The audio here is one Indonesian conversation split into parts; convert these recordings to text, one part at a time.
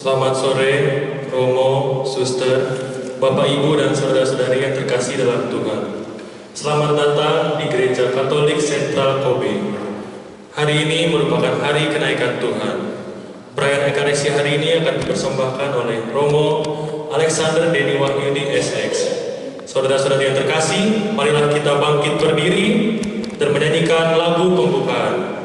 Selamat sore, Romo, Suster, Bapak Ibu dan saudara-saudari yang terkasih dalam Tuhan. Selamat datang di Gereja Katolik Sentral Kobe. Hari ini merupakan hari kenaikan Tuhan. Perayaan Ekaristi hari ini akan dipersembahkan oleh Romo Alexander Denny Wahyudi SX. Saudara-saudari yang terkasih, marilah kita bangkit berdiri dan menyanyikan lagu pembukaan.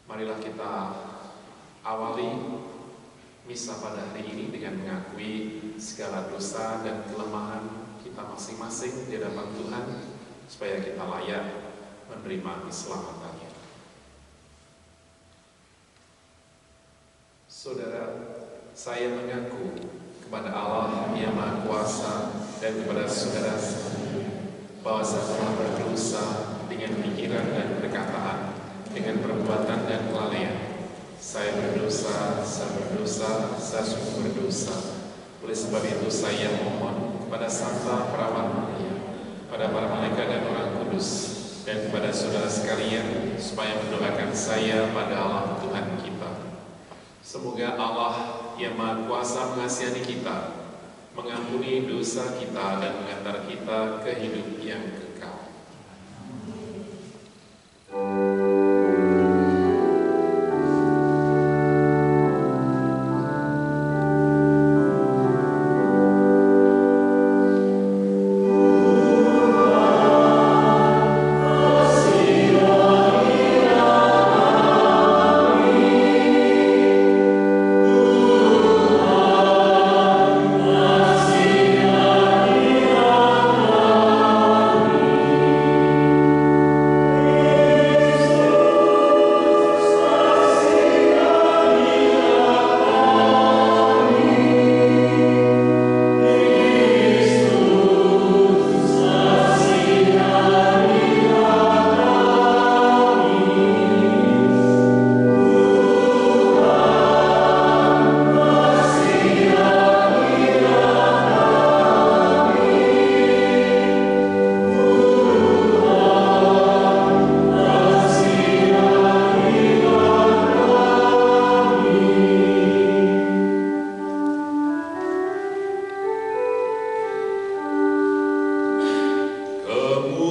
Marilah kita awali misa pada hari ini dengan mengakui segala dosa dan kelemahan kita masing-masing di hadapan Tuhan, supaya kita layak menerima keselamatannya. Saudara, saya mengaku kepada Allah yang Maha Kuasa dan kepada saudara bahwa saya telah berdosa dengan pikiran dan perkataan, dengan perbuatan dan kelalaian. Saya berdosa, saya sungguh berdosa. Oleh sebab itu saya mohon kepada Santa Perawat Maria, pada para malaikat dan orang kudus, dan kepada saudara sekalian, supaya mendoakan saya pada Allah Tuhan kita. Semoga Allah yang Maha Kuasa mengasihani kita, mengampuni dosa kita, dan mengantar kita ke hidup yang kekal.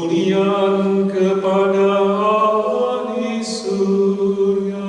kemuliaan kepada Allah di surga.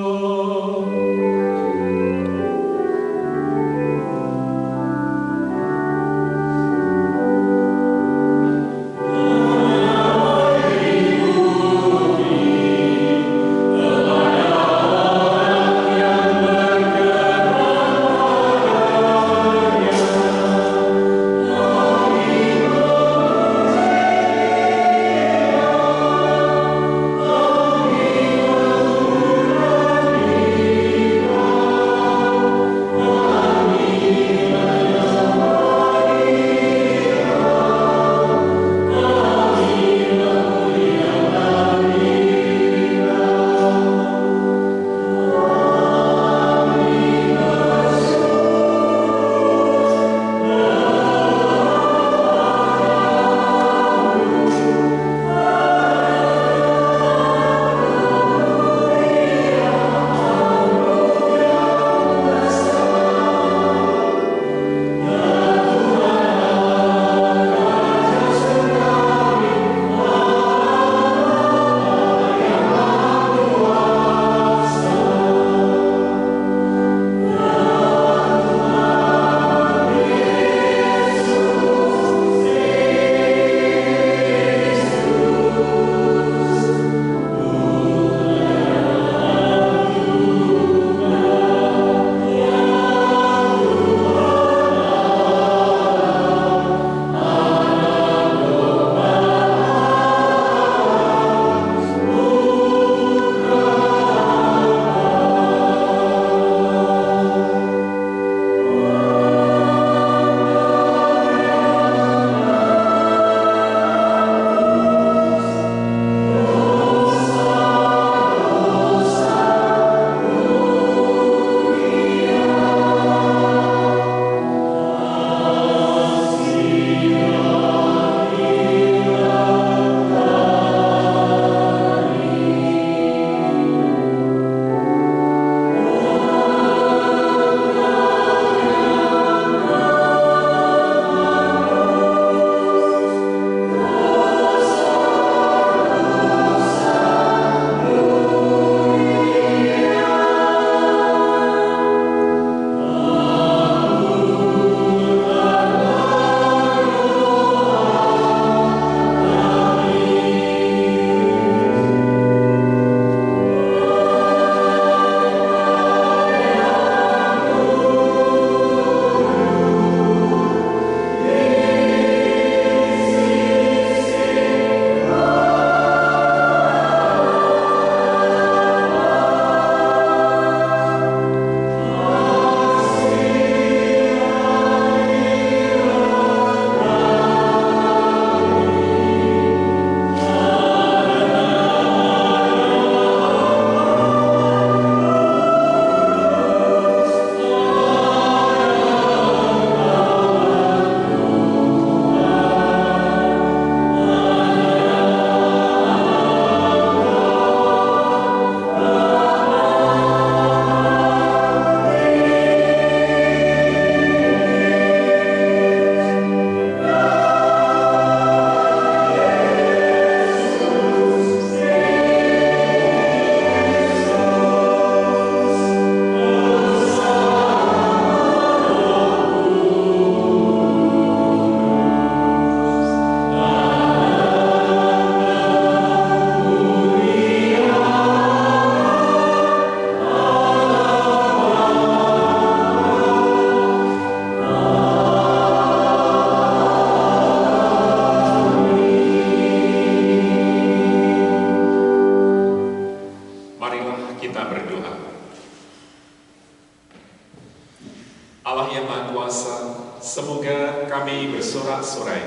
Semoga kami bersorak-sorai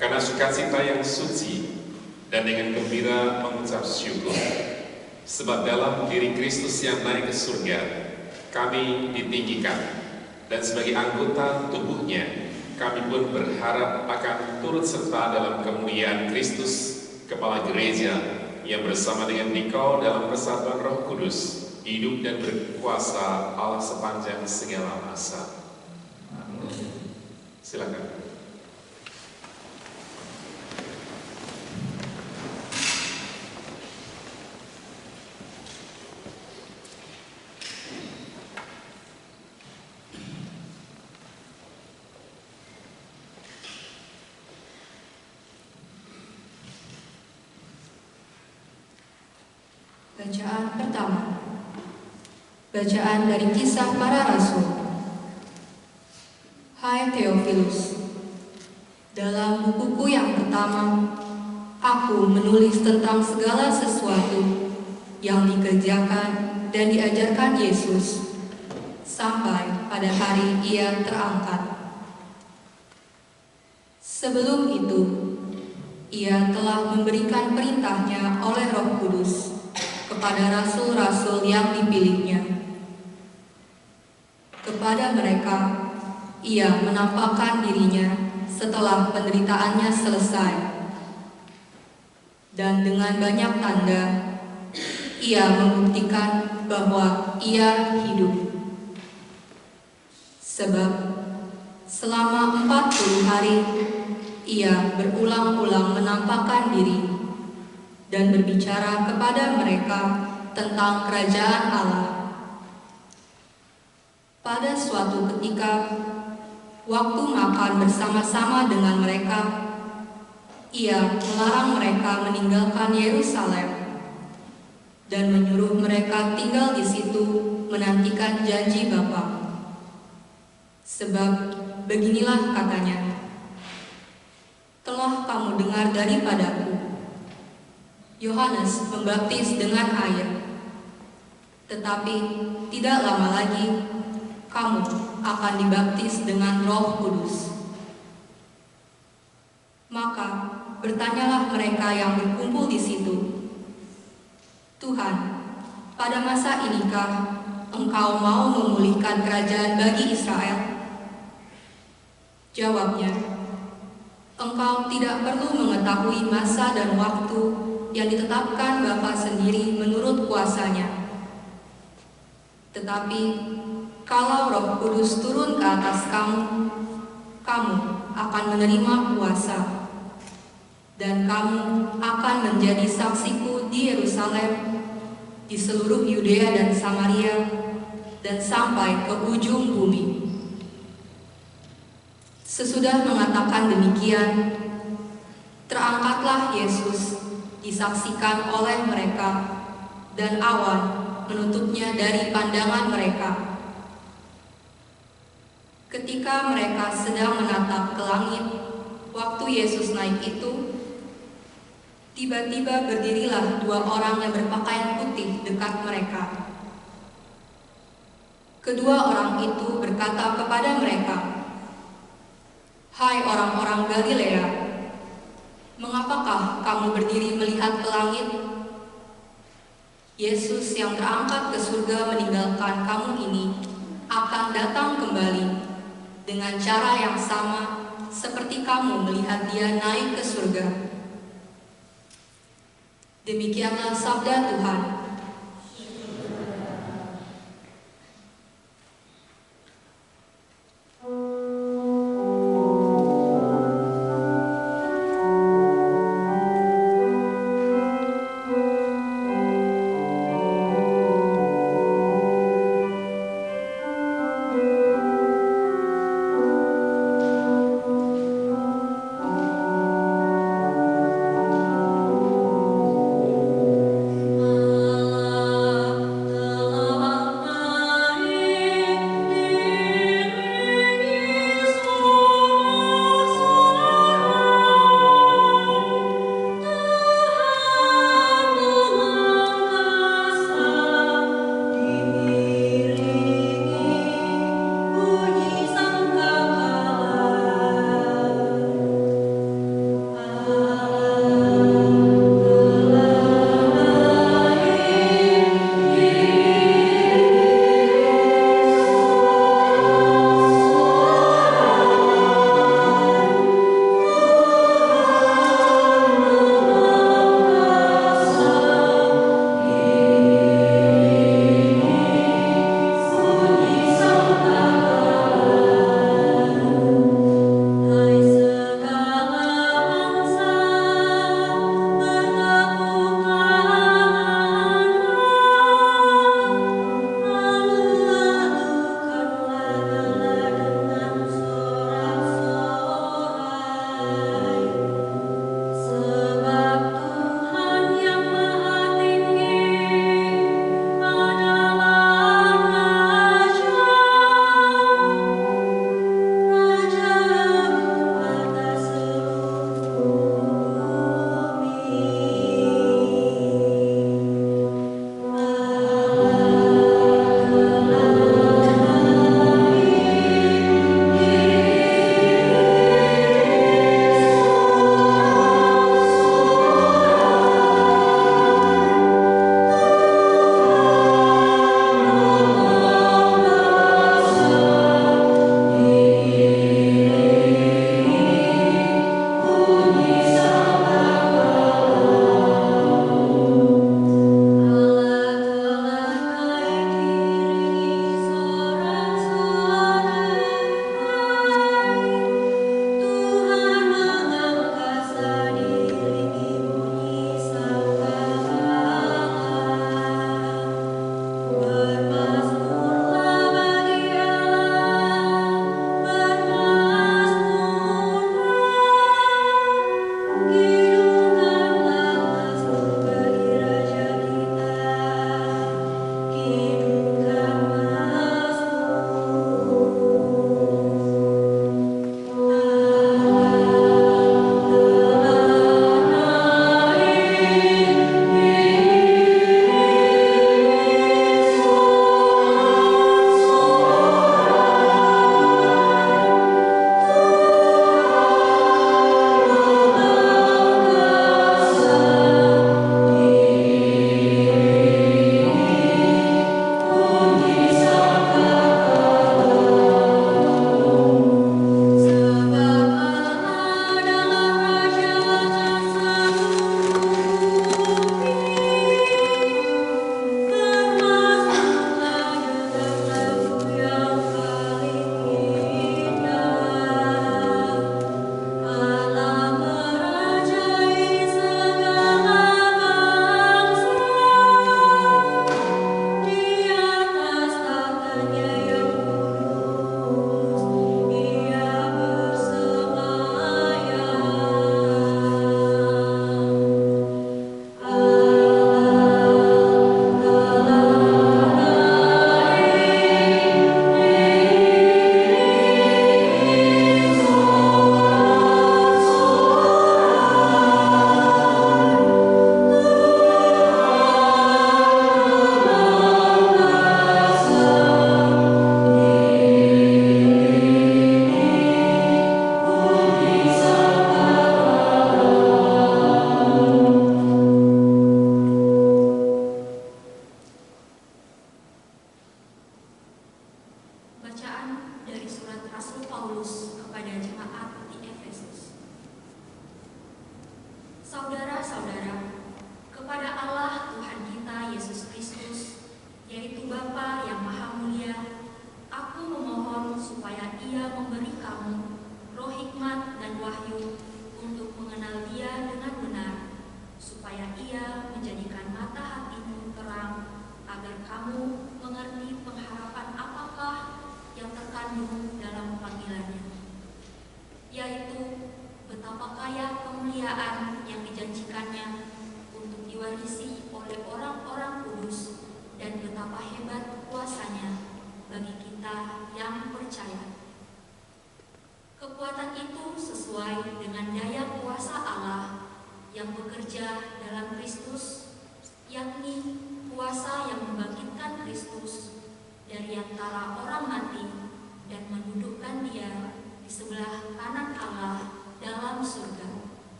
karena sukacita yang suci dan dengan gembira mengucap syukur. Sebab dalam diri Kristus yang naik ke surga, kami ditinggikan. Dan sebagai anggota tubuhnya, kami pun berharap akan turut serta dalam kemuliaan Kristus, Kepala Gereja, yang bersama dengan Dikau dalam persatuan Roh Kudus, hidup dan berkuasa Allah sepanjang segala masa. Silakan. Bacaan pertama. Bacaan dari Kisah Para Rasul. Hai Theophilus, dalam bukuku yang pertama, aku menulis tentang segala sesuatu yang dikerjakan dan diajarkan Yesus sampai pada hari Ia terangkat. Sebelum itu, Ia telah memberikan perintahnya oleh Roh Kudus kepada rasul-rasul yang dipilihnya. Kepada mereka, Ia menampakkan dirinya setelah penderitaannya selesai. Dan dengan banyak tanda, Ia membuktikan bahwa Ia hidup. Sebab selama 40 hari, Ia berulang-ulang menampakkan diri dan berbicara kepada mereka tentang kerajaan Allah. Pada suatu ketika, waktu makan bersama-sama dengan mereka, Ia melarang mereka meninggalkan Yerusalem dan menyuruh mereka tinggal di situ menantikan janji Bapa. Sebab beginilah katanya, telah kamu dengar daripadaku, Yohanes membaptis dengan air, tetapi tidak lama lagi kamu akan dibaptis dengan Roh Kudus. Maka bertanyalah mereka yang berkumpul di situ, Tuhan, pada masa inikah Engkau mau memulihkan kerajaan bagi Israel? Jawabnya, Engkau tidak perlu mengetahui masa dan waktu yang ditetapkan Bapa sendiri menurut kuasanya. Tetapi kalau Roh Kudus turun ke atas kamu, kamu akan menerima kuasa, dan kamu akan menjadi saksiku di Yerusalem, di seluruh Yudea dan Samaria, dan sampai ke ujung bumi. Sesudah mengatakan demikian, terangkatlah Yesus, disaksikan oleh mereka, dan awan menutupnya dari pandangan mereka. Ketika mereka sedang menatap ke langit, waktu Yesus naik itu, tiba-tiba berdirilah 2 orang yang berpakaian putih dekat mereka. Kedua orang itu berkata kepada mereka, "Hai orang-orang Galilea, mengapakah kamu berdiri melihat ke langit? Yesus yang terangkat ke surga meninggalkan kamu ini akan datang kembali dengan cara yang sama seperti kamu melihat Dia naik ke surga." Demikianlah sabda Tuhan.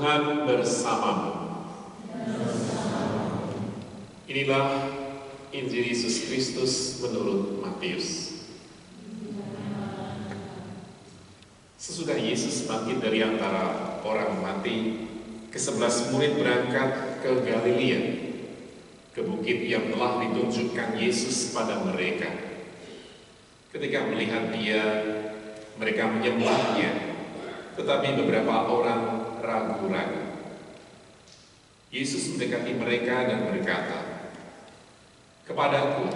Tuhan bersamamu. Inilah Injil Yesus Kristus menurut Matius. Sesudah Yesus bangkit dari antara orang mati, ke-11 murid berangkat ke Galilea, ke bukit yang telah ditunjukkan Yesus pada mereka. Ketika melihat Dia, mereka menyembahnya, tetapi beberapa orang ragu-ragu. Yesus mendekati mereka dan berkata, "Kepadaku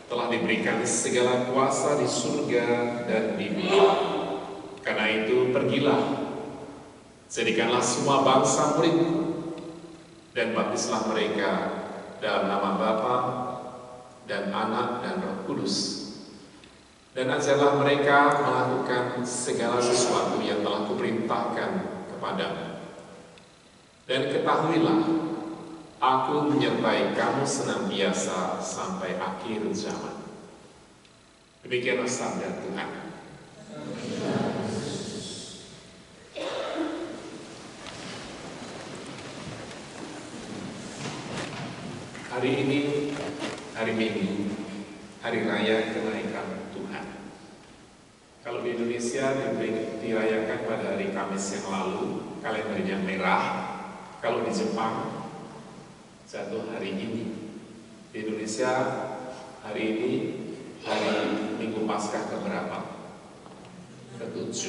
telah diberikan segala kuasa di surga dan di bumi. Karena itu pergilah, jadikanlah semua bangsa muridku, dan baptislah mereka dalam nama Bapa dan Anak dan Roh Kudus. Dan ajarlah mereka melakukan segala sesuatu yang telah kuperintahkan kepadamu. Dan ketahuilah, aku menyertai kamu senantiasa sampai akhir zaman." Demikianlah sabda Tuhan. Hari ini, hari Minggu, hari raya kenaikan Tuhan. Kalau di Indonesia dirayakan pada hari Kamis yang lalu, kalendernya merah. Kalau di Jepang jatuh hari ini. Di Indonesia hari ini hari Minggu Paskah keberapa? Ke-7.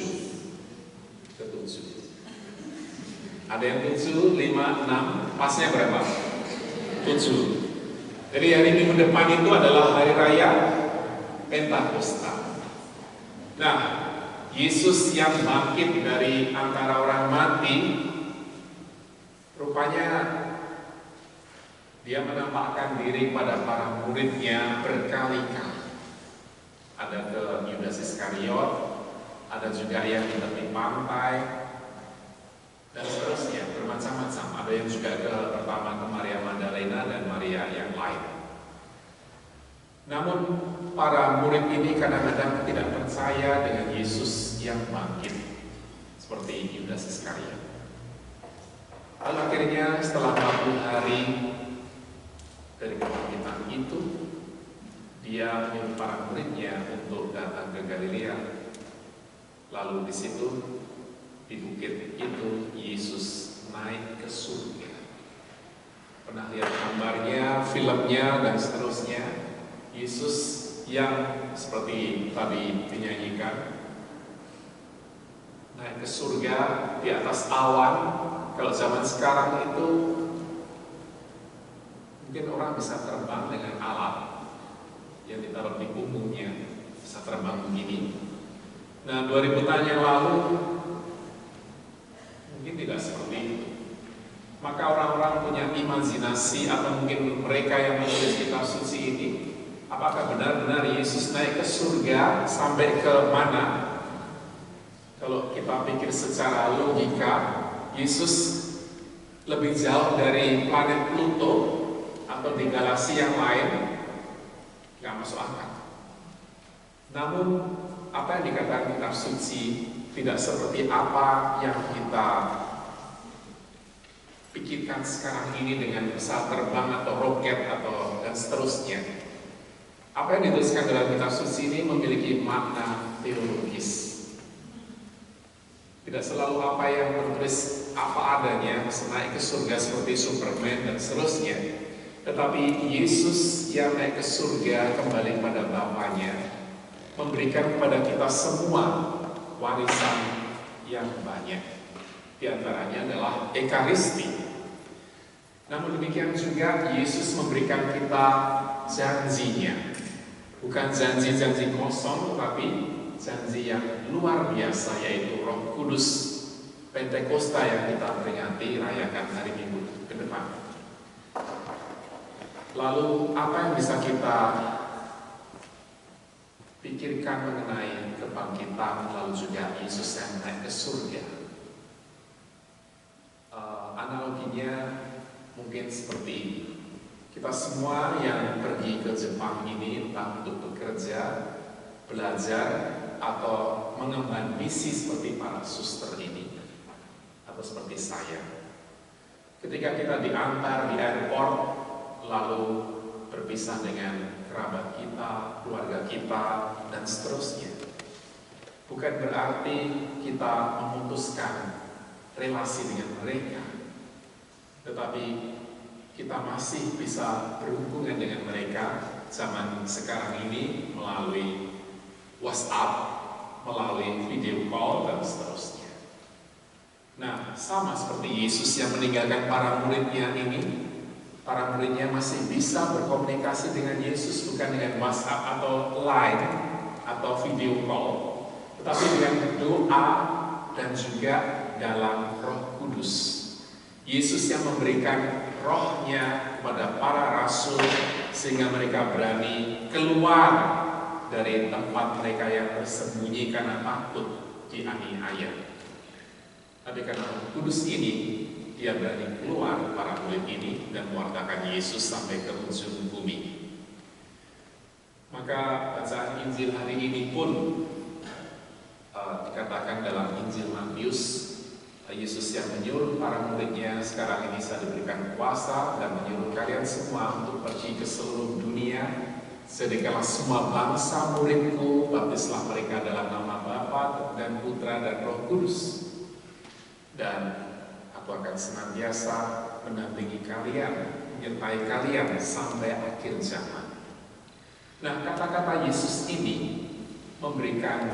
Ada yang 7, 5, 6, pasnya berapa? 7. Jadi hari Minggu depan itu adalah hari raya Pentakosta. Nah, Yesus yang bangkit dari antara orang mati, rupanya Dia menampakkan diri pada para muridnya berkali-kali. Ada ke Yudas Iskariot, ada juga yang di tepi pantai, dan seterusnya, bermacam-macam. Ada yang juga pertama ke Maria Magdalena dan Maria yang lain. Namun para murid ini kadang-kadang tidak percaya dengan Yesus yang bangkit, seperti Yudas Iskariot. Lalu akhirnya setelah 40 hari dari kebangkitan itu, Dia menyuruh para muridnya untuk datang ke Galilea. Lalu di situ, di bukit itu, Yesus naik ke surga. Pernah lihat gambarnya, filmnya, dan seterusnya. Yesus yang seperti tadi dinyanyikan, naik ke surga di atas awan. Kalau zaman sekarang itu mungkin orang bisa terbang dengan alat yang ditaruh di punggungnya, bisa terbang begini. Nah, 2000 tahun yang lalu mungkin tidak seperti itu. Maka orang-orang punya imajinasi, atau mungkin mereka yang menulis kitab suci ini, apakah benar-benar Yesus naik ke surga sampai ke mana? Kalau kita pikir secara logika, Yesus lebih jauh dari planet Pluto atau di galaksi yang lain, nggak masuk akal. Namun apa yang dikatakan kitab suci tidak seperti apa yang kita pikirkan sekarang ini dengan pesawat terbang atau roket atau dan seterusnya. Apa yang dituliskan dalam kitab suci ini memiliki makna teologis. Tidak selalu apa yang tertulis apa adanya, naik ke surga seperti Superman dan seterusnya. Tetapi Yesus yang naik ke surga kembali pada Bapanya, memberikan kepada kita semua warisan yang banyak. Di antaranya adalah Ekaristi. Namun demikian juga Yesus memberikan kita janjinya. Bukan janji-janji kosong, tetapi janji yang luar biasa, yaitu Roh Kudus Pentakosta yang kita peringati, rayakan hari Minggu ke depan. Lalu apa yang bisa kita pikirkan mengenai kebangkitan, lalu juga Yesus yang naik ke surga? Analoginya mungkin seperti ini. Kita semua yang pergi ke Jepang ini, entah untuk bekerja, belajar, atau mengemban misi seperti para suster ini, atau seperti saya. Ketika kita diantar di airport, lalu berpisah dengan kerabat kita, keluarga kita, dan seterusnya. Bukan berarti kita memutuskan relasi dengan mereka, tetapi kita masih bisa berhubungan dengan mereka zaman sekarang ini melalui WhatsApp, melalui video call, dan seterusnya. Nah, sama seperti Yesus yang meninggalkan para muridnya ini, para muridnya masih bisa berkomunikasi dengan Yesus bukan dengan WhatsApp atau Line atau video call, tetapi dengan doa dan juga dalam Roh Kudus. Yesus yang memberikan rohnya kepada para rasul sehingga mereka berani keluar dari tempat mereka yang bersembunyi karena takut dianiaya. Tapi karena Roh Kudus ini, dia berani keluar para murid ini dan mewartakan Yesus sampai ke ujung bumi. Maka bacaan Injil hari ini pun dikatakan dalam Injil Matius, Yesus yang menyuruh para muridnya, sekarang ini saya diberikan kuasa dan menyuruh kalian semua untuk pergi ke seluruh dunia. Jadikanlah semua bangsa muridku, baptislah mereka dalam nama Bapa dan Putra dan Roh Kudus. Dan aku akan senantiasa mendampingi kalian, menyertai kalian sampai akhir zaman. Nah, kata-kata Yesus ini memberikan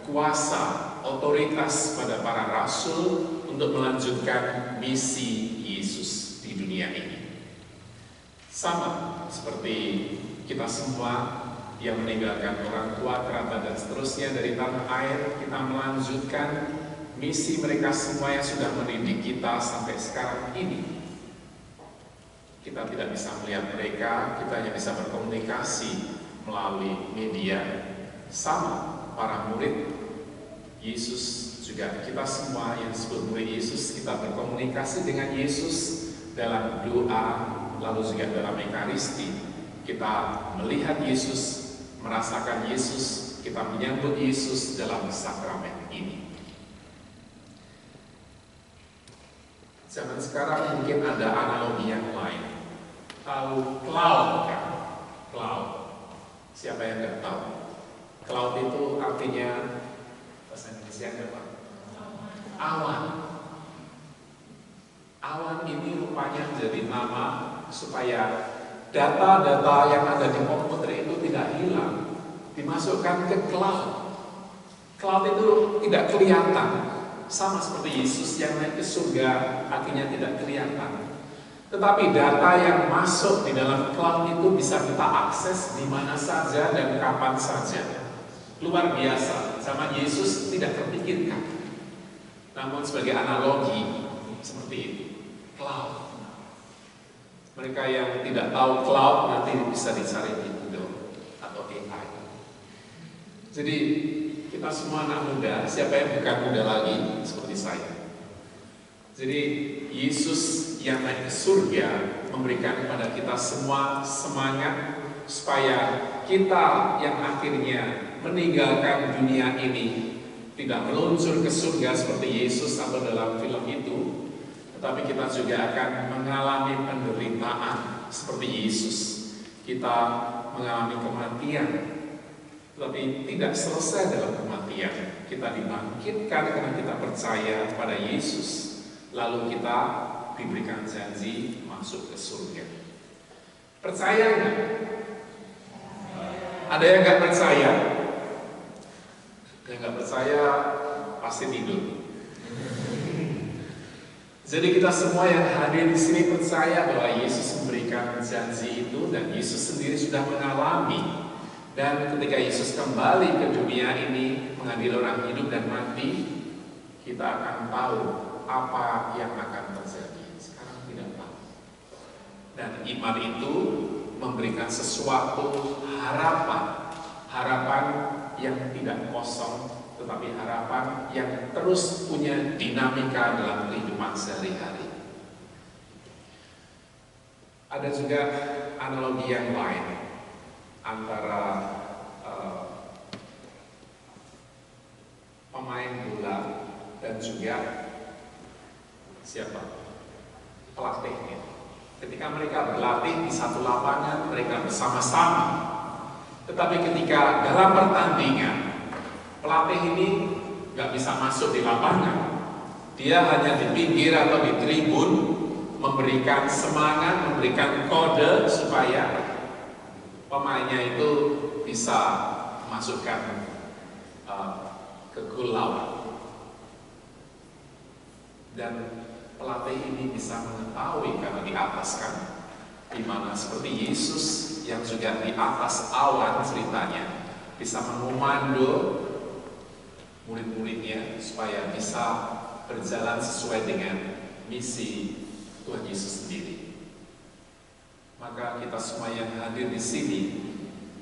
kuasa, otoritas pada para rasul untuk melanjutkan misi Yesus di dunia ini. Sama seperti kita semua yang meninggalkan orang tua, kerabat, dan seterusnya dari tanah air, kita melanjutkan misi mereka semua yang sudah mendidik kita sampai sekarang ini. Kita tidak bisa melihat mereka, kita hanya bisa berkomunikasi melalui media. Sama para murid Yesus juga, kita semua yang disebut murid Yesus, kita berkomunikasi dengan Yesus dalam doa, lalu juga dalam Ekaristi. Kita melihat Yesus, merasakan Yesus, kita menyambut Yesus dalam sakramen ini. Zaman sekarang mungkin ada analogi yang lain. Tahu cloud kan? Cloud. Siapa yang nggak tahu? Cloud itu artinya bahasa Indonesia apa? Awan. Awan ini rupanya menjadi nama supaya data-data yang ada di komputer itu tidak hilang, dimasukkan ke cloud. Cloud itu tidak kelihatan, sama seperti Yesus yang naik ke surga akhirnya tidak kelihatan. Tetapi data yang masuk di dalam cloud itu bisa kita akses di mana saja dan kapan saja. Luar biasa, zaman Yesus tidak terpikirkan. Namun sebagai analogi seperti itu, cloud. Mereka yang tidak tahu cloud nanti bisa dicari di Google atau AI. Jadi kita semua anak muda, siapa yang bukan muda lagi seperti saya. Jadi Yesus yang naik ke surga memberikan kepada kita semua semangat supaya kita yang akhirnya meninggalkan dunia ini tidak meluncur ke surga seperti Yesus atau dalam film itu, tetapi kita juga akan mengalami penderitaan seperti Yesus. Kita mengalami kematian, tetapi tidak selesai dalam kematian. Kita dibangkitkan karena kita percaya pada Yesus. Lalu kita diberikan janji masuk ke surga. Percaya nggak? Ada yang nggak percaya? Yang nggak percaya pasti tidur. Jadi kita semua yang hadir di sini percaya bahwa Yesus memberikan janji itu dan Yesus sendiri sudah mengalami. Dan ketika Yesus kembali ke dunia ini mengadili orang hidup dan mati, kita akan tahu apa yang akan terjadi. Sekarang tidak tahu. Dan iman itu memberikan sesuatu harapan. Harapan yang tidak kosong, tetapi harapan yang terus punya dinamika dalam kehidupan sehari-hari. Ada juga analogi yang lain antara pemain bola dan juga Siapa? Pelatihnya. Ketika mereka berlatih di satu lapangan, mereka bersama-sama. Tetapi ketika dalam pertandingan, pelatih ini nggak bisa masuk di lapangan. Dia hanya di pinggir atau di tribun, memberikan semangat, memberikan kode supaya pemainnya itu bisa masukkan ke gol lawan. Dan pelatih ini bisa mengetahui karena di atas kan, di mana seperti Yesus yang juga di atas awan ceritanya bisa mengomando murid-muridnya supaya bisa berjalan sesuai dengan misi Tuhan Yesus sendiri. Maka kita semua yang hadir di sini,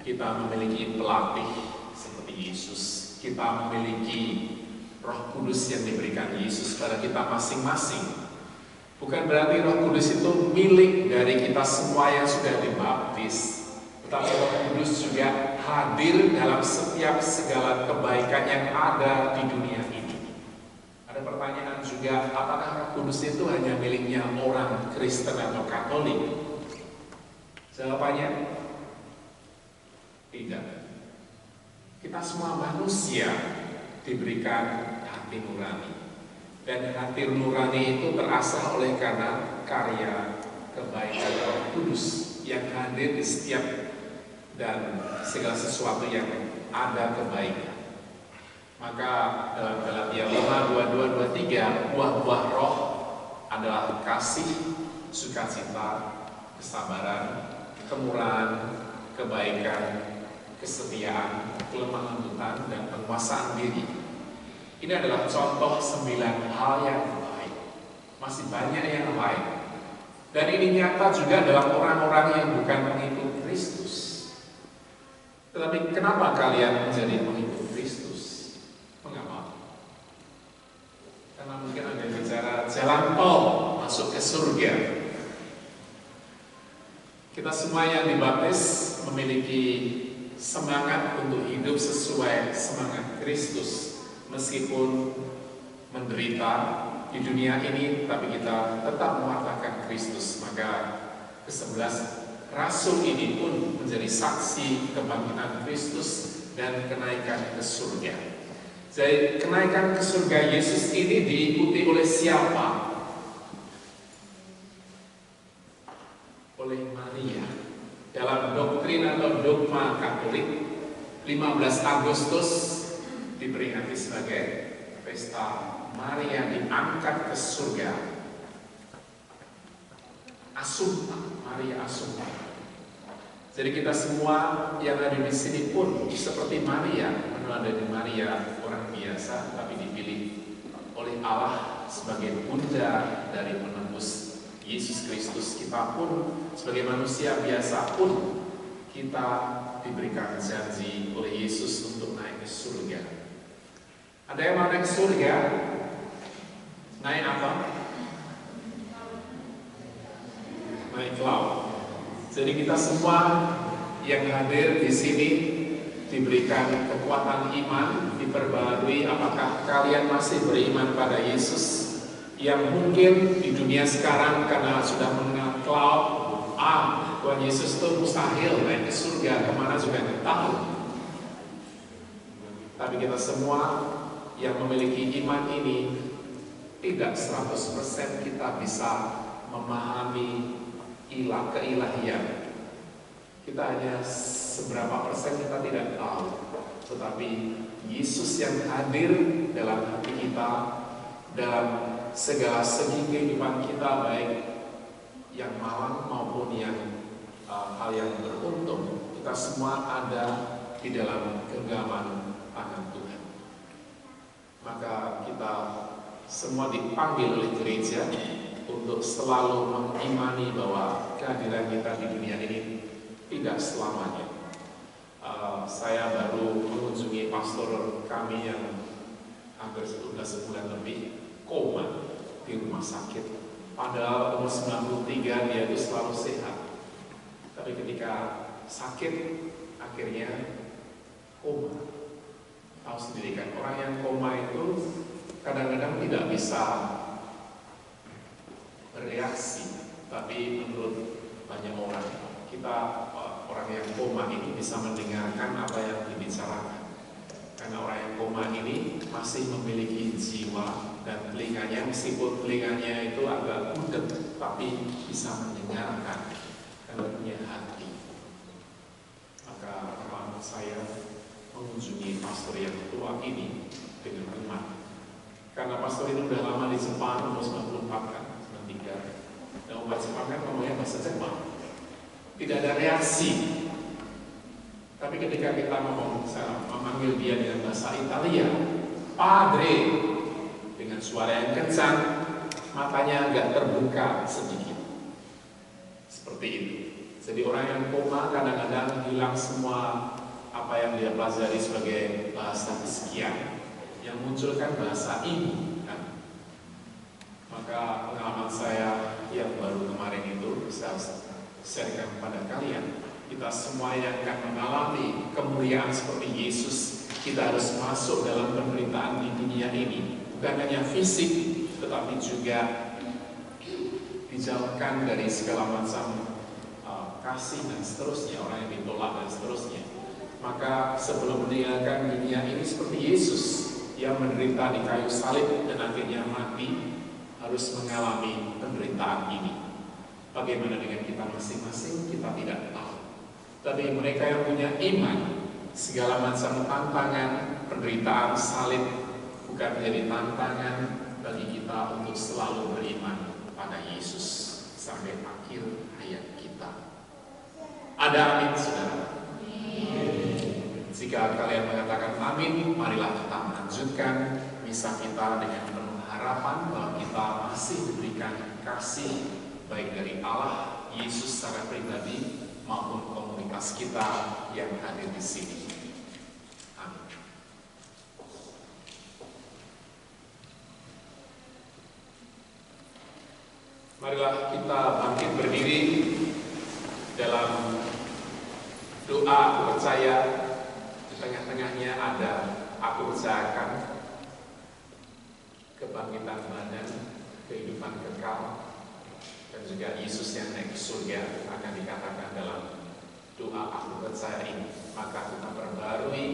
kita memiliki pelatih seperti Yesus. Kita memiliki Roh Kudus yang diberikan Yesus kepada kita masing-masing. Bukan berarti Roh Kudus itu milik dari kita semua yang sudah dibaptis, tetapi Roh Kudus juga hadir dalam setiap segala kebaikan yang ada di dunia ini. Ada pertanyaan juga, apakah Roh Kudus itu hanya miliknya orang Kristen atau Katolik? Jawabannya tidak. Kita semua manusia diberikan hati nurani, dan hati nurani itu terasah oleh karena karya kebaikan Roh Kudus yang hadir di setiap dan segala sesuatu yang ada kebaikan. Maka dalam Galatia 5:22-23, buah-buah roh adalah kasih, sukacita, kesabaran, kemurahan, kebaikan, kesetiaan, kelemah lembutan, dan penguasaan diri. Ini adalah contoh 9 hal yang baik. Masih banyak yang lain. Dan ini nyata juga dalam orang-orang yang bukan pengikut Kristus. Tetapi kenapa kalian menjadi pengikut Kristus? Mengapa? Karena mungkin ada bicara jalan tol masuk ke surga. Kita semua yang dibaptis memiliki semangat untuk hidup sesuai semangat Kristus, meskipun menderita di dunia ini, tapi kita tetap mewartakan Kristus. Maka ke-11 rasul ini pun menjadi saksi kebangkitan Kristus dan kenaikan ke surga. Jadi kenaikan ke surga Yesus ini diikuti oleh siapa? Oleh Maria. Dalam doktrin atau dogma Katolik, 15 Agustus diperingati sebagai pesta Maria diangkat ke surga. Assumpta, Maria Assumpta. Jadi kita semua yang ada di sini pun seperti Maria, meneladani Maria, orang biasa tapi dipilih oleh Allah sebagai bunda dari penebus Yesus Kristus. Kita pun sebagai manusia biasa pun kita diberikan janji oleh Yesus untuk naik ke surga. Ada yang mau naik ke surga? Naik apa? Naik laut. Jadi kita semua yang hadir di sini diberikan kekuatan iman, diperbarui. Apakah kalian masih beriman pada Yesus? Yang mungkin di dunia sekarang karena sudah mengenal cloud, Tuhan Yesus itu mustahil naik ke surga, kemana juga tidak tahu. Tapi kita semua yang memiliki iman ini, tidak 100% kita bisa memahami keilahian. Kita hanya seberapa persen kita tidak tahu. Tetapi Yesus yang hadir dalam hati kita, dalam segala segi kehidupan kita, baik yang malang maupun yang hal yang beruntung, kita semua ada di dalam genggaman tangan Tuhan. Maka kita semua dipanggil oleh gereja untuk selalu mengimani bahwa kehadiran kita di dunia ini tidak selamanya. Saya baru mengunjungi pastor kami yang hampir 11 bulan lebih koma di rumah sakit. Padahal umur 93 dia itu selalu sehat. Tapi ketika sakit akhirnya koma. Tahu sendiri kan, orang yang koma itu kadang-kadang tidak bisa bereaksi. Tapi menurut banyak orang, kita orang yang koma ini bisa mendengarkan apa yang dibicarakan. Karena orang yang koma ini masih memiliki jiwa dan telinganya, meskipun telinganya itu agak budet, tapi bisa mendengarkan karena punya hati. Maka pengalaman saya mengunjungi pastor yang tua ini dengan iman. Karena pastor ini udah lama di Jepang, umur 94 kan, 93. Dan umat Jepang kan ngomongnya bahasa Jepang. Tidak ada reaksi. Tapi ketika kita saya memanggil dia dengan bahasa Italia, Padre, dengan suara yang kencang, matanya agak terbuka sedikit. Seperti itu. Jadi orang yang koma kadang-kadang hilang semua apa yang dia pelajari sebagai bahasa sekian, yang munculkan bahasa ini kan. Maka pengalaman saya yang baru kemarin itu saya sharekan kepada kalian. Kita semua yang akan mengalami kemuliaan seperti Yesus, kita harus masuk dalam penderitaan di dunia ini. Bukan hanya fisik, tetapi juga dijauhkan dari segala macam kasih dan seterusnya, orang yang ditolak dan seterusnya. Maka sebelum meninggalkan dunia ini seperti Yesus yang menderita di kayu salib dan akhirnya mati, harus mengalami penderitaan ini. Bagaimana dengan kita masing-masing, kita tidak tahu. Tapi mereka yang punya iman, segala macam tantangan, penderitaan salib bukan menjadi tantangan bagi kita untuk selalu beriman pada Yesus sampai akhir hayat kita. Ada amin, saudara? Jika kalian mengatakan amin, marilah kita melanjutkan misa kita dengan penuh harapan bahwa kita masih diberikan kasih baik dari Allah, Yesus secara pribadi maupun komunitas kita yang hadir di sini. Amin. Marilah kita bangkit berdiri dalam doa aku percaya. Di tengah-tengahnya ada aku percayakan kebangkitan badan, kehidupan kekal, dan juga Yesus yang naik ke surga akan dikatakan dalam doa aku percaya ini. Maka kita perbarui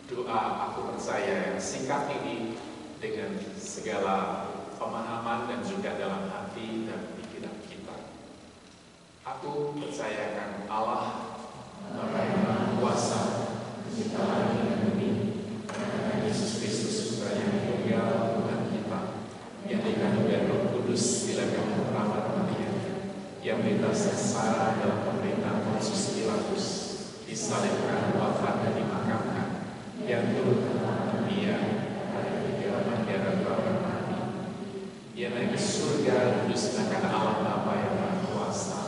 doa aku percaya yang singkat ini dengan segala pemahaman dan juga dalam hati dan pikiran kita. Aku percayakan Allah Bapa yang Maha Kuasa, Pencipta langit dan bumi, dan Yesus Kristus Putra yang tunggal Tuhan kita, yang dikandung dari Roh Kudus dilahirkan Bapa Maria, yang menderita sengsara dalam pemerintahan Pontius Pilatus, disalibkan, wafat dan dimakamkan, yang turun ke dunia, pada kediaman di hadapan Bapa mati, ia naik ke surga, duduk sebelah kanan Allah Bapa yang Maha Kuasa,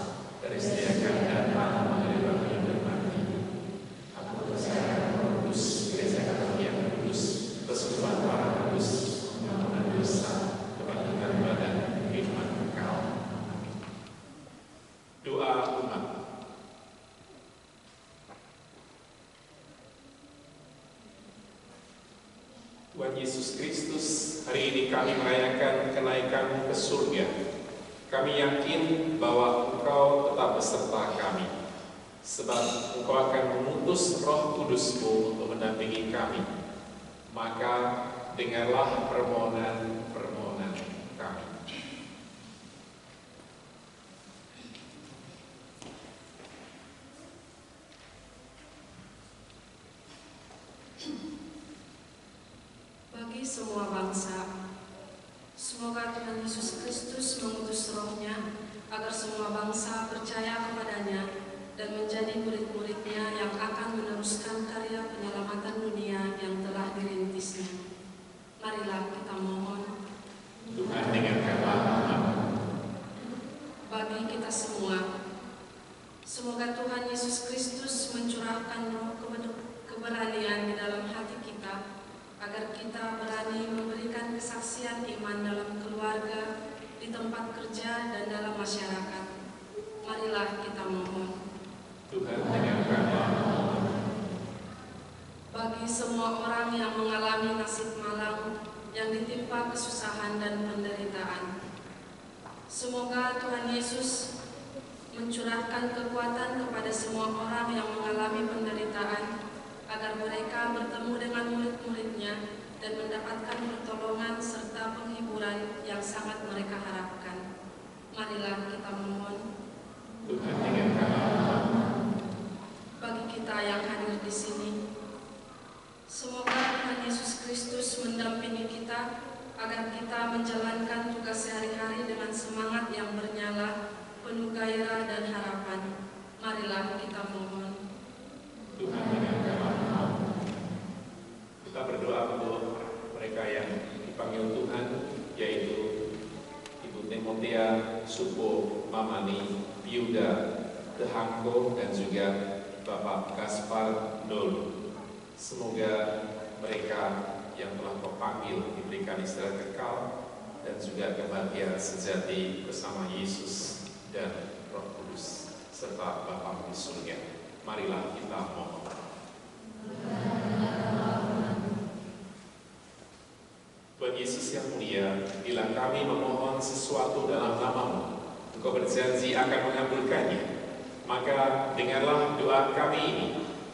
dari sediakan datang menghadiri bangsa hidup mati. Aku percaya Roh Kudus, Gereja Katolik yang kudus, persekutuan para kudus, pengampunan dosa, kebangkitan badan, kehidupan kekal. Amin. Doa umat. Tuhan Yesus Kristus, hari ini kami merayakan kenaikan ke surga. Kami yakin bahwa Engkau tetap beserta kami, sebab Engkau akan mengutus Roh Kudus-Mu untuk mendampingi kami. Maka dengarlah permohonan-permohonan kami. Bagi semua bangsa, semoga Tuhan Yesus Kristus mengutus Roh-Nya agar semua bangsa percaya kepadanya dan menjadi murid-murid-Nya yang akan meneruskan karya penyelamatan dunia yang telah dirintisnya. Marilah kita mohon. Tuhan dengarkanlah kami. Bagi kita semua, semoga Tuhan Yesus Kristus mencurahkan roh keberanian di dalam hati kita, agar kita berani memberikan kesaksian iman dalam keluarga, di tempat kerja, dan dalam masyarakat. Marilah kita mohon. Tuhan dengarkanlah. Bagi semua orang yang mengalami nasib malang, yang ditimpa kesusahan dan penderitaan, Semoga Tuhan Yesus mencurahkan kekuatan kepada semua orang yang mengalami penderitaan, agar mereka bertemu dengan murid-muridnya dan mendapatkan pertolongan serta penghiburan yang sangat mereka harapkan. Marilah kita memohon. Tuhan dengan kami. Bagi kita yang hadir di sini, semoga Tuhan Yesus Kristus mendampingi kita agar kita menjalankan tugas sehari-hari dengan semangat yang bernyala, penuh gairah dan harapan. Marilah kita mohon. Tuhan dengan kami. Kita berdoa untuk mereka yang dipanggil Tuhan, yaitu Ibu Timotia, Supo, Mamani, Yuda, Dehangko, dan juga Bapak Gaspar Dol. Semoga mereka yang telah Kau panggil diberikan istirahat kekal dan juga kebahagiaan sejati bersama Yesus dan Roh Kudus serta Bapa di surga. Marilah kita mohon. Tuhan Yesus yang mulia, bila kami memohon sesuatu dalam nama-Mu, Engkau berjanji akan mengabulkannya. Maka dengarlah doa kami ini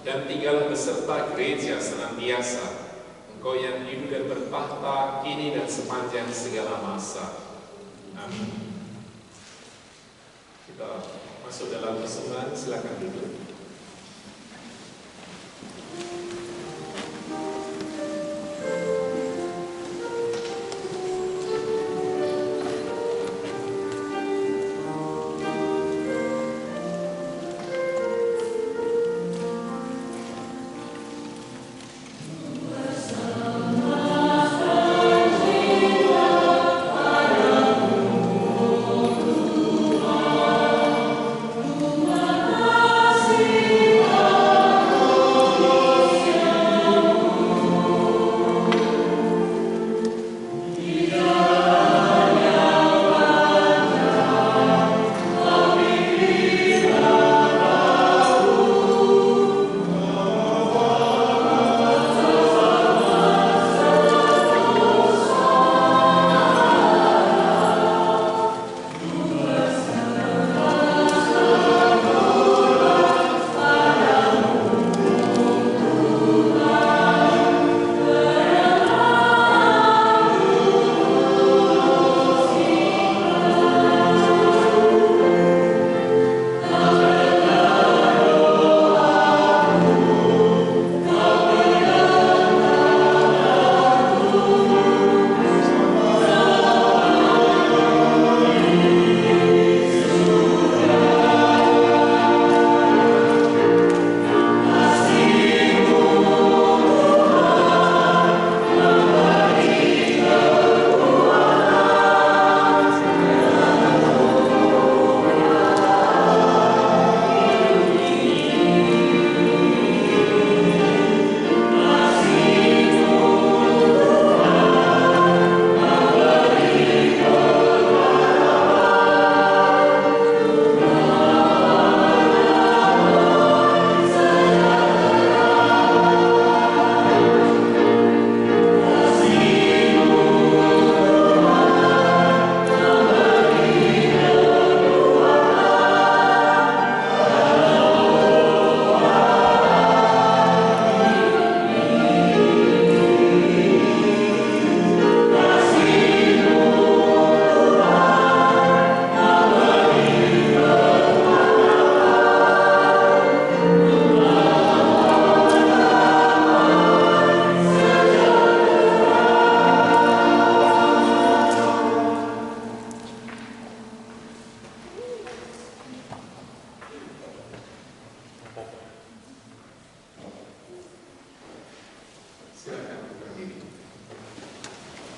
dan tinggallah beserta gereja senantiasa, Engkau yang hidup dan bertahta kini dan sepanjang segala masa. Amin. Kita masuk dalam persembahan, silakan duduk.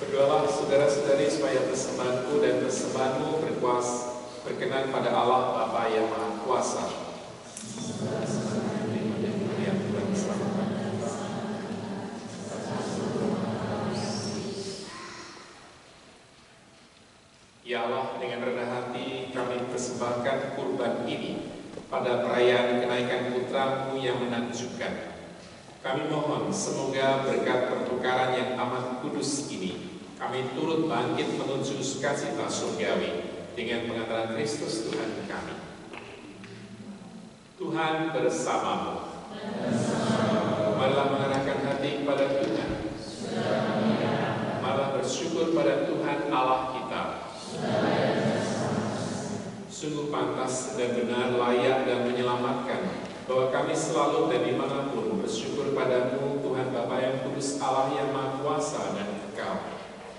Berdoalah saudara-saudari supaya persembahanku dan persembahanmu berkenan pada Allah Bapa yang Maha Kuasa. Ya Allah, dengan rendah hati kami persembahkan kurban ini pada perayaan kenaikan putra-Mu yang menakjubkan. Kami mohon semoga berkat pertukaran yang amat kudus ini kami turut bangkit menuju sukacita surgawi dengan pengantaran Kristus Tuhan kami. Tuhan bersamamu. Marilah mengarahkan hati kepada Tuhan. Marilah bersyukur pada Tuhan Allah kita. Sungguh pantas dan benar, layak dan menyelamatkan bahwa kami selalu dan dimanapun bersyukur padamu, Tuhan Bapa yang kudus, Allah yang Maha Kuasa dan kekal.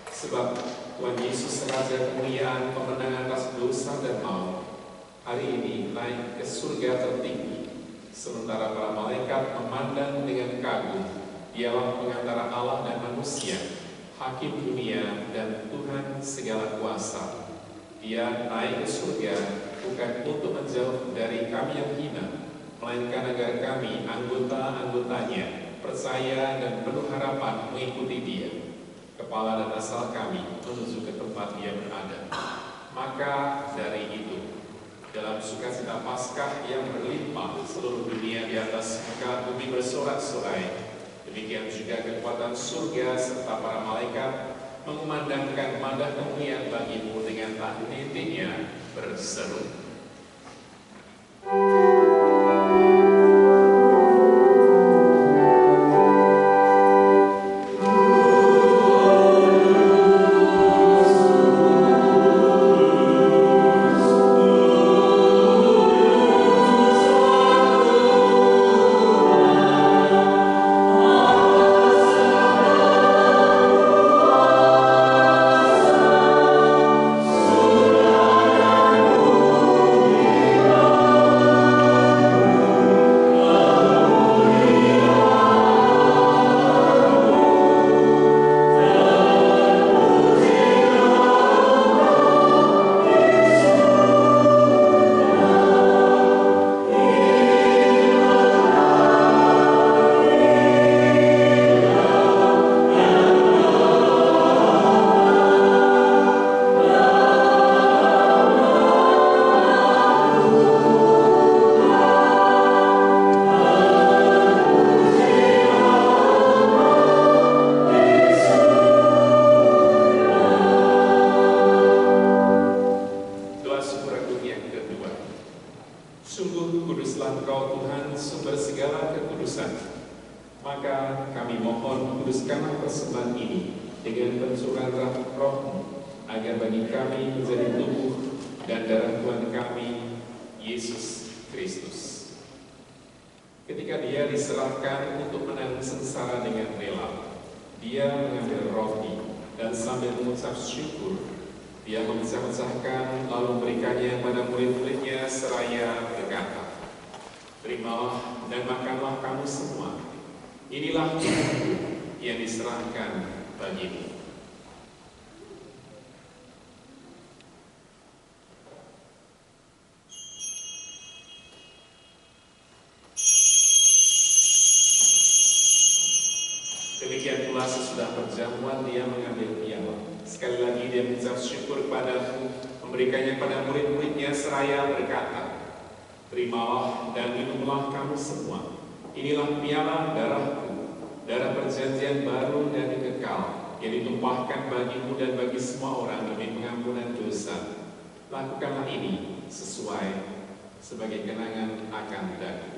Sebab Tuhan Yesus, Raja kemuliaan, pemenang atas dosa dan maut, hari ini naik ke surga tertinggi, sementara para malaikat memandang dengan kagum. Dialah pengantara Allah dan manusia, Hakim dunia dan Tuhan segala kuasa. Dia naik ke surga bukan untuk menjauh dari kami yang hina, melainkan agar kami, anggota-anggotanya, percaya dan penuh harapan mengikuti Dia, kepala dan asal kami, menuju ke tempat Dia berada. Maka dari itu, dalam sukacita Paskah yang berlimpah seluruh dunia di atas muka bumi bersorak-sorai, demikian juga kekuatan surga serta para malaikat mengumandangkan mandah kemuliaan bagimu dengan tahniah berseru. Demikian pula sesudah perjamuan dia mengambil piala. Sekali lagi dia mengucap syukur kepadamu, memberikannya pada murid-muridnya seraya berkata, terimalah dan minumlah kamu semua. Inilah piala darahku, darah perjanjian baru dan kekal, yang ditumpahkan bagimu dan bagi semua orang demi pengampunan dosa. Lakukanlah ini sebagai kenangan akan daku.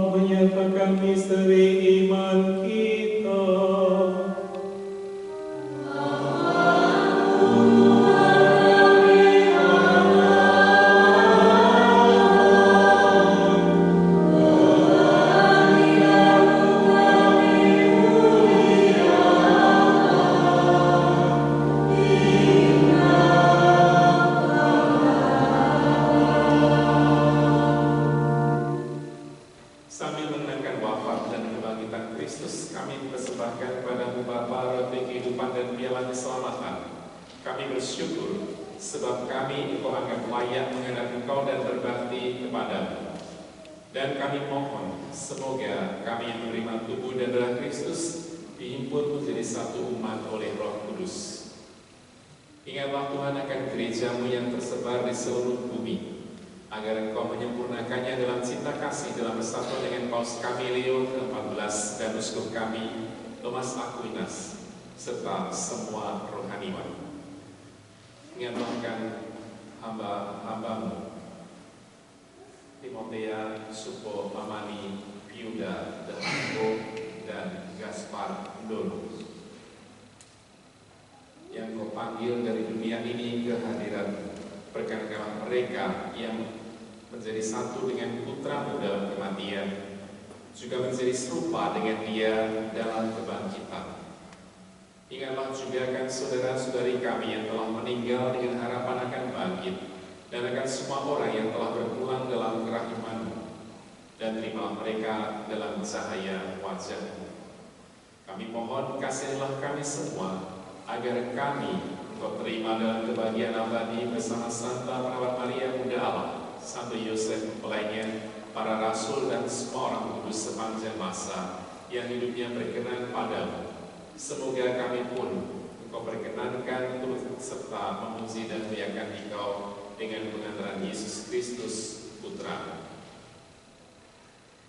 Menyatakan misteri iman kita. Ingatlah Tuhan akan gerejamu yang tersebar di seluruh bumi, agar Engkau menyempurnakannya dalam cinta kasih dalam persatuan dengan Paus kami Leo ke-14 dan uskup kami Thomas Aquinas, serta semua rohaniwan. Ingatlah hamba-hambamu Timotea, Supo, Mamani, Piuda, Dahanko, dan Gaspar Ndolo, yang Kau panggil dari dunia ini ke hadirat. Perkenankanlah mereka yang menjadi satu dengan Putra-Mu dalam kematian, juga menjadi serupa dengan Dia dalam kebangkitan. Ingatlah juga akan saudara-saudari kami yang telah meninggal dengan harapan akan bangkit, dan akan semua orang yang telah berpulang dalam kerahiman-Mu, dan terimalah mereka dalam cahaya wajah-Mu. Kami mohon kasihilah kami semua, agar kami Engkau terima dalam kebahagiaan abadi bersama Santa Perawat Maria Bunda Allah, Santo Yosef mempelainya, para rasul dan semua orang kudus sepanjang masa yang hidupnya berkenan padamu. Semoga kami pun Engkau perkenankan turut serta memuji dan memuliakan Engkau dengan pengantaran Yesus Kristus Putra.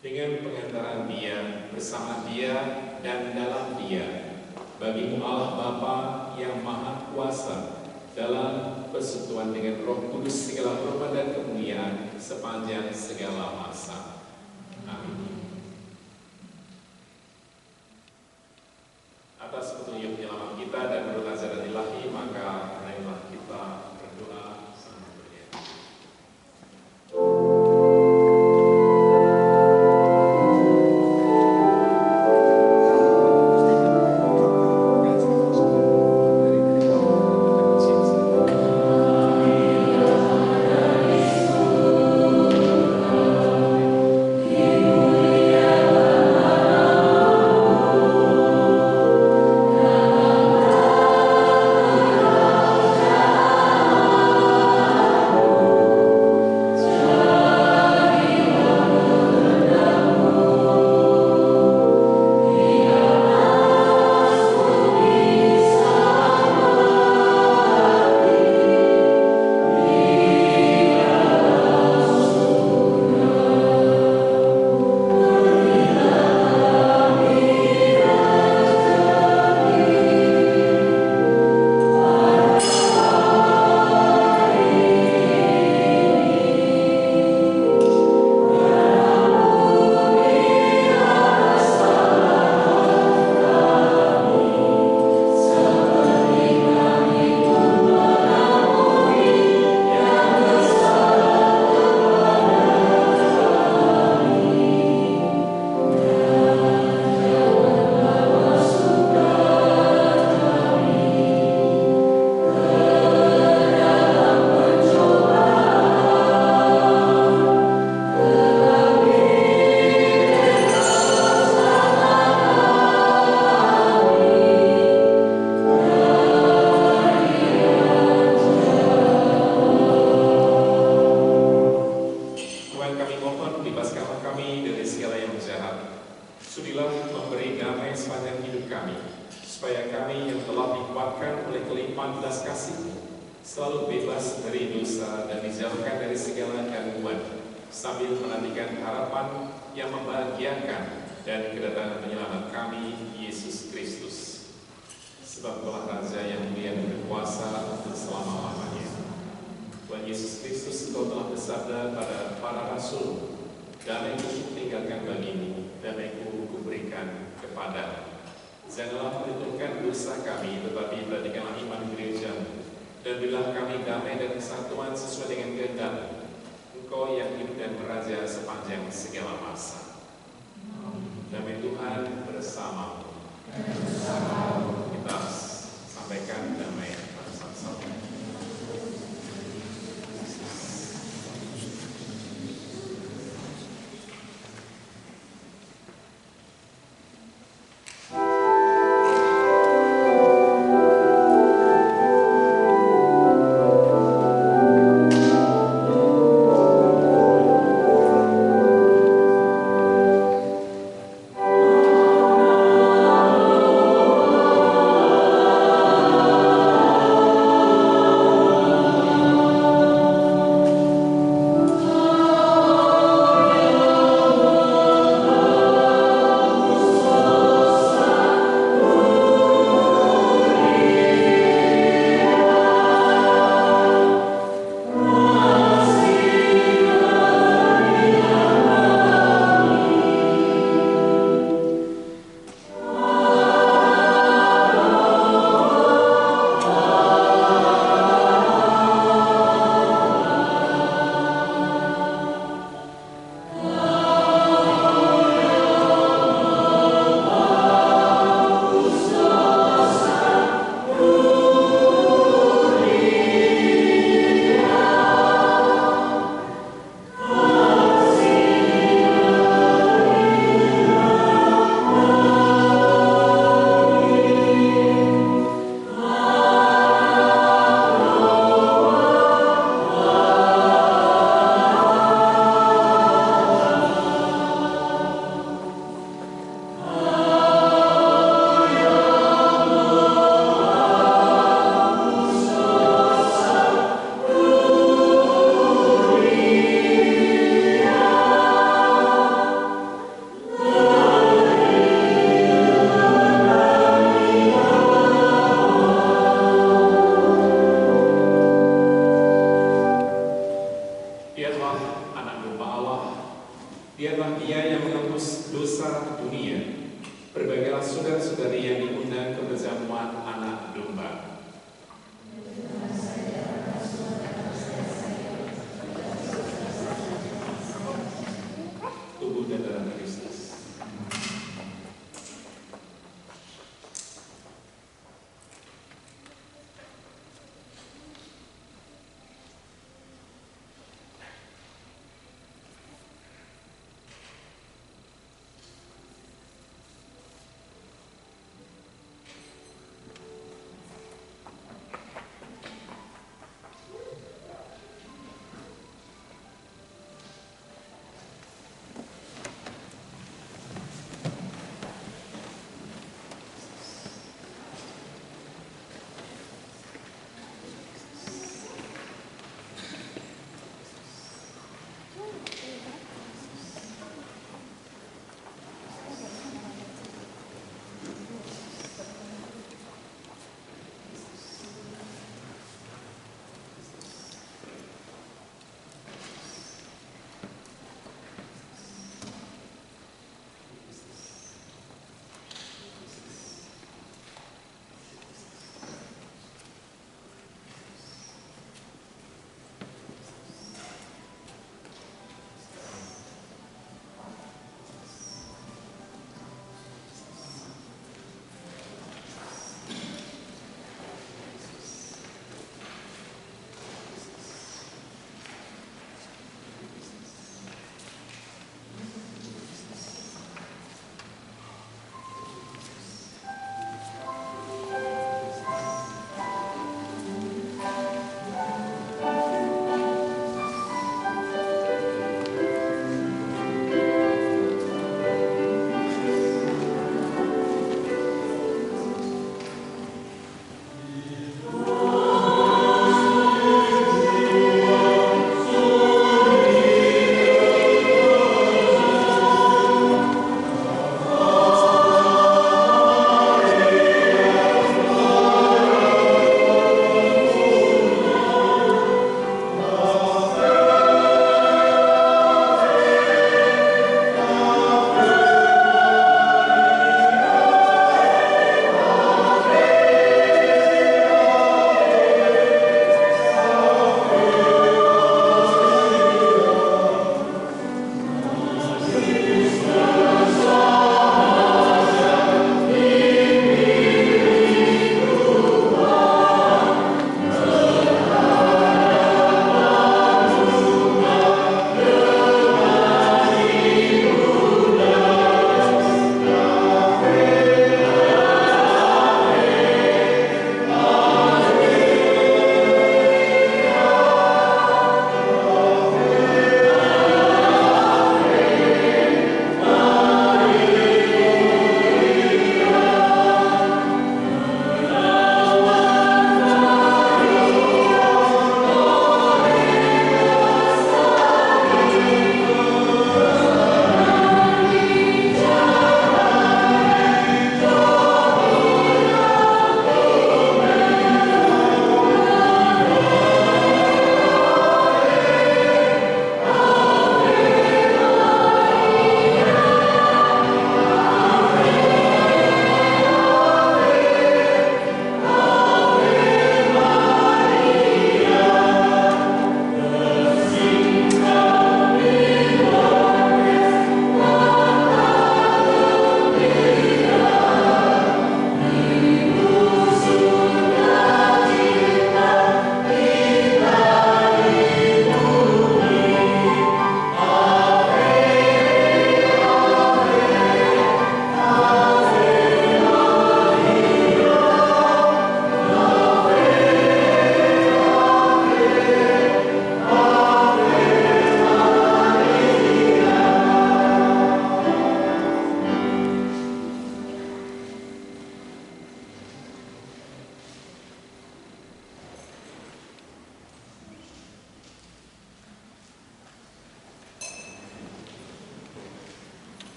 Dengan pengantaran Dia, bersama Dia, dan dalam Dia, bagi-Mu Allah Bapa yang Maha Kuasa, dalam persekutuan dengan Roh Kudus segala hormat dan kemuliaan sepanjang segala masa. Amin. Atas petunjuk penyelamat kita dan menurut ajaran ilahi, maka marilah kita berdoa sambil bernyanyi. tubuh dan darah Kristus.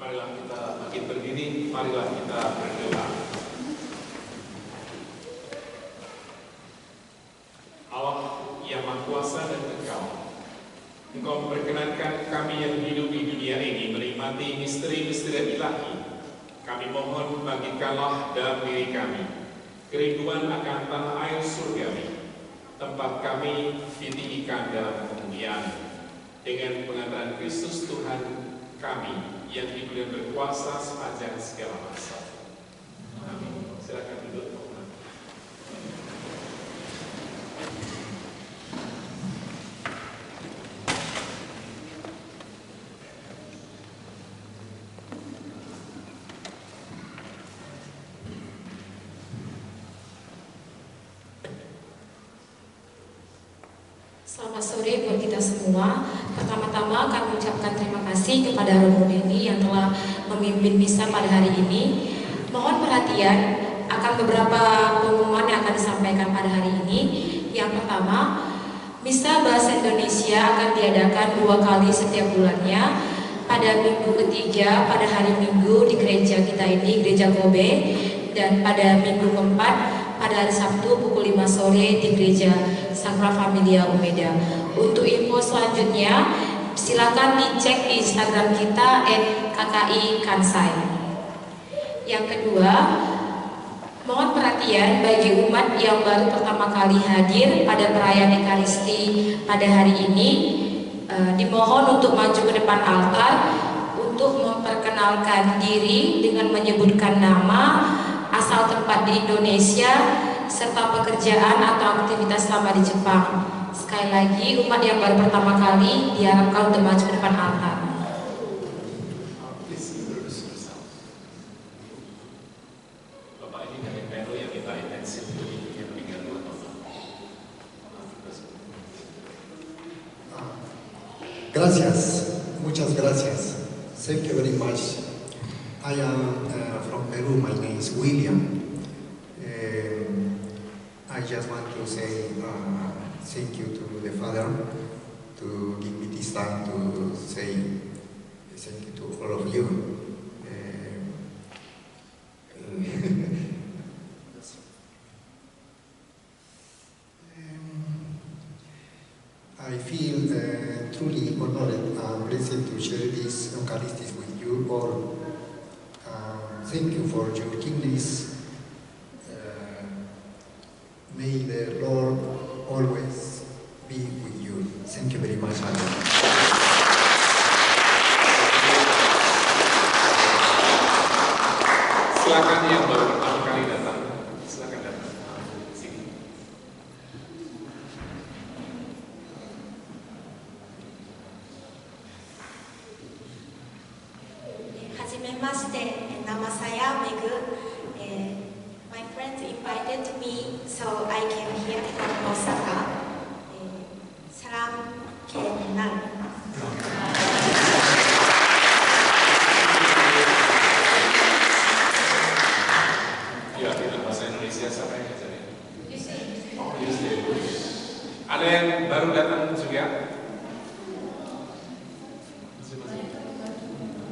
Marilah kita bangkit berdiri, marilah kita berdoa. memperkenankan kami yang hidup di dunia ini menikmati misteri-misteri ilahi. Kami mohon bangkitkanlah dalam diri kami kerinduan akan tanah air surgawi, tempat kami ditinggikan dalam kemuliaan dengan pengantaran Kristus Tuhan kami yang hidup dan berkuasa sepanjang segala masa. Amin. Silakan duduk. Selamat sore buat kita semua. Pertama-tama kami ucapkan terima kasih kepada Romo Denny yang telah memimpin misa pada hari ini. Mohon perhatian akan beberapa pengumuman yang akan disampaikan pada hari ini. Yang pertama, misa bahasa Indonesia akan diadakan 2 kali setiap bulannya. Pada minggu ketiga pada hari Minggu di gereja kita ini, Gereja Kobe, dan pada minggu keempat pada hari Sabtu pukul 5 sore di Gereja Sacra Familia Umeda. Untuk info selanjutnya, silakan dicek di Instagram kita @KKI-Kansai. Yang kedua, mohon perhatian bagi umat yang baru pertama kali hadir pada perayaan Ekaristi pada hari ini, dimohon untuk maju ke depan altar untuk memperkenalkan diri dengan menyebutkan nama, asal tempat di Indonesia, serta pekerjaan atau aktivitas selama di Jepang. Sekali lagi, umat yang baru pertama kali diharapkan untuk maju ke depan altar. Bapak ini dari Peru yang kita intensif yang 32 tahun. Gracias, muchas gracias. Thank you very much. I am from Peru. My name is William. I just want to say thank you to the Father to give me this time to say thank you to all of you. I feel truly honored and blessed to share this Eucharist with you all. Thank you for your kindness. May the Lord always be with you. Thank you very much. Silakan yang baru pertama kali datang. Silakan datang. Sini. Hajimemashite, nama saya Megu. My friends invited me, so I came here from Osaka. Salam kenal. Ya, dalam bahasa Indonesia siapa yang ngajarin? Oh, Yusuf. Ada yang baru datang juga?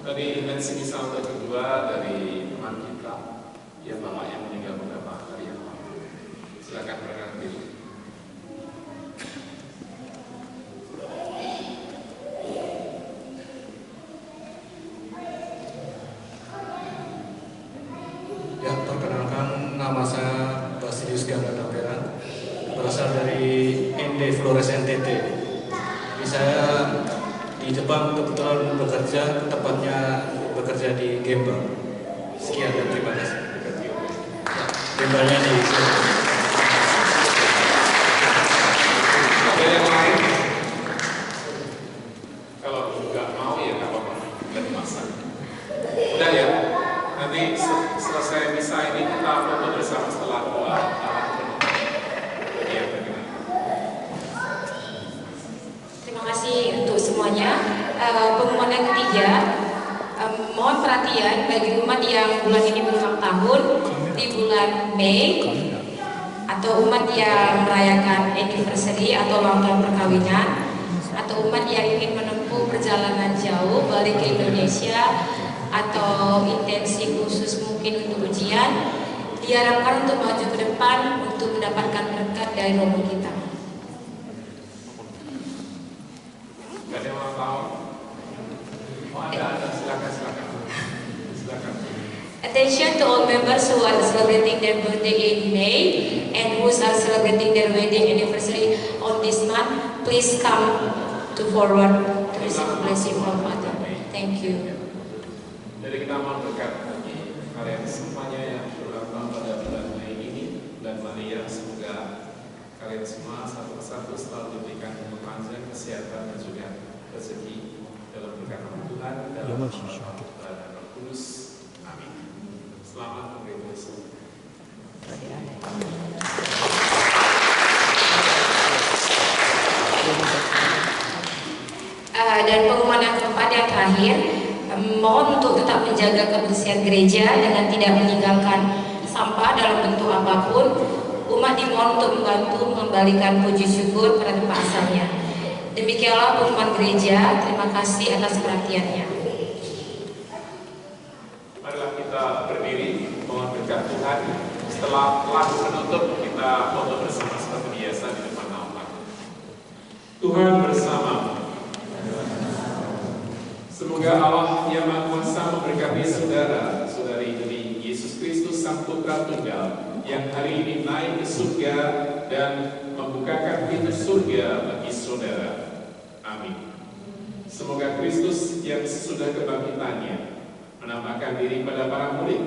Tadi intensi misal kedua dari teman kita, ya bapak yang meninggal beberapa hari yang lalu. Silakan perkenalkan diri. Ya, perkenalkan, nama saya Basilius Ganda Tapera, berasal dari ND Flores NTT. Jadi saya di Jepang kebetulan bekerja, tepatnya bekerja di Gemba. Sekian dan terima kasih. Gembanya di sini. Ada yang lain? Kalau nggak mau ya nggak apa-apa, nggak dimasak. Udah ya, nanti selesai misa ini kita foto bersama setelah doa. Ya, Terima kasih untuk semuanya. Pengumuman yang ketiga, mohon perhatian bagi umat yang bulan ini berulang tahun di bulan Mei, atau umat yang merayakan anniversary atau ulang tahun perkawinan, atau umat yang ingin menempuh perjalanan jauh balik ke Indonesia, atau intensi khusus mungkin untuk ujian, diharapkan untuk maju ke depan untuk mendapatkan berkat dari Romo kita. Gak ada yang tahun? Oh ada, silakan. Attention to all members who are celebrating their birthday in May and who are celebrating their wedding anniversary on this month. Please come to forward to receive a blessing from Father. Thank you. Jadi kita mau berkat bagi kalian semuanya yang berulang tahun pada bulan Mei ini, dan Maria, semoga kalian semua satu persatu selalu diberikan umur panjang, kesehatan, dan juga rezeki dalam berkat Tuhan, dalam nama Bapa dan Roh Kudus. Amin. Selamat berpuasa. Dan pengumuman yang keempat yang terakhir, mohon untuk tetap menjaga kebersihan gereja dengan tidak meninggalkan sampah dalam bentuk apapun. Umat dimohon untuk membantu mengembalikan puji syukur pada tempat asalnya. Demikianlah pengumuman gereja. Terima kasih atas perhatiannya. Marilah kita berdiri, mohon berkat Tuhan. Setelah lagu penutup, kita foto bersama seperti biasa di depan altar. Tuhan bersama. Semoga Allah yang Maha Kuasa memberkati saudara-saudari dari Yesus Kristus Sang Putra Tunggal yang hari ini naik ke surga dan membukakan pintu surga bagi saudara. Amin. Semoga Kristus yang sesudah kebangkitannya menampakkan diri pada para murid,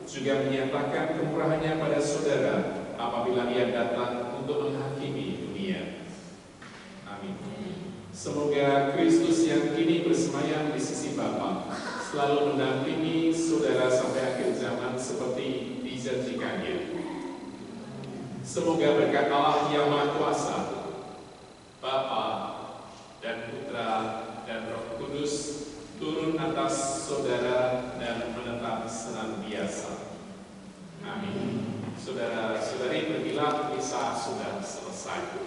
juga menyatakan kemurahannya pada saudara apabila Ia datang untuk menghakimi dunia. Amin. Semoga Kristus yang kini bersemayam di sisi Bapa selalu mendampingi saudara sampai akhir zaman seperti dijanjikannya. Semoga berkat Allah yang Maha Kuasa, Bapa dan Putra dan Roh Kudus turun atas saudara dan menetap senantiasa. Amin. Saudara-saudari, pergilah, misa sudah selesai.